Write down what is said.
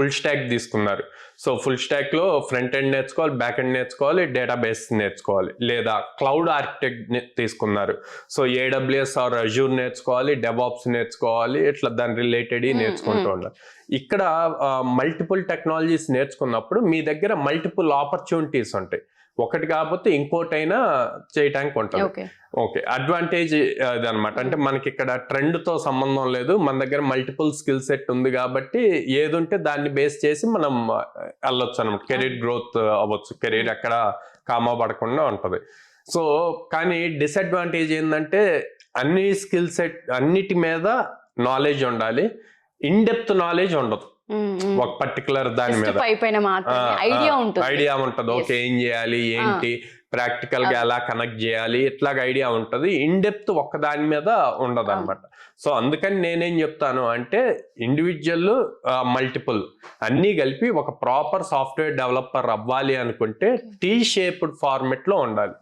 Full stock తీసుకున్నారు. So full stock లో front end నేర్చుకోవాలి, బ్యాక్ ఎండ్ నేర్చుకోవాలి, డేటాబేస్ నేర్చుకోవాలి, లేదా క్లౌడ్ ఆర్కిటెక్ట్ తీసుకున్నారు. సో AWS ఆర్ అజూర్ నేర్చుకోవాలి, డెవాప్స్ నేర్చుకోవాలి, ఇట్లా దాని రిలేటెడ్ నేర్చుకుంటూ ఉండాలి. ఇక్కడ మల్టిపుల్ టెక్నాలజీస్ నేర్చుకున్నప్పుడు మీ దగ్గర మల్టిపుల్ ఆపర్చునిటీస్ ఉంటాయి. ఒకటి కాకపోతే ఇంకోటైనా చేయటానికి ఉంటుంది. ఓకే, అడ్వాంటేజ్ అదనమాట. అంటే మనకి ఇక్కడ ట్రెండ్ తో సంబంధం లేదు, మన దగ్గర మల్టిపుల్ స్కిల్ సెట్ ఉంది కాబట్టి ఏది ఉంటే దాన్ని బేస్ చేసి మనం వెళ్ళొచ్చు అనమాట. కెరీర్ గ్రోత్ అవ్వచ్చు, కెరీర్ ఎక్కడ కామా పడకుండా ఉంటది. సో కానీ డిసడ్వాంటేజ్ ఏంటంటే అన్ని స్కిల్ సెట్ అన్నిటి మీద నాలెడ్జ్ ఉండాలి, ఇన్ డెప్త్ నాలెడ్జ్ ఉండదు. ఒక పర్టికులర్ దాని మీద ఐడియా ఉంటది. ఓకే, ఏం చేయాలి, ఏంటి, ప్రాక్టికల్ గా ఎలా కనెక్ట్ చేయాలి, ఇట్లాగ ఐడియా ఉంటది. ఇన్ డెప్త్ ఒక్క దాని మీద ఉండదు అనమాట. సో అందుకని నేనేం చెప్తాను అంటే ఇండివిజువల్ మల్టిపుల్ అన్ని కలిపి ఒక ప్రాపర్ సాఫ్ట్వేర్ డెవలపర్ అవ్వాలి అనుకుంటే T-షేప్డ్ ఫార్మెట్ లో ఉండాలి.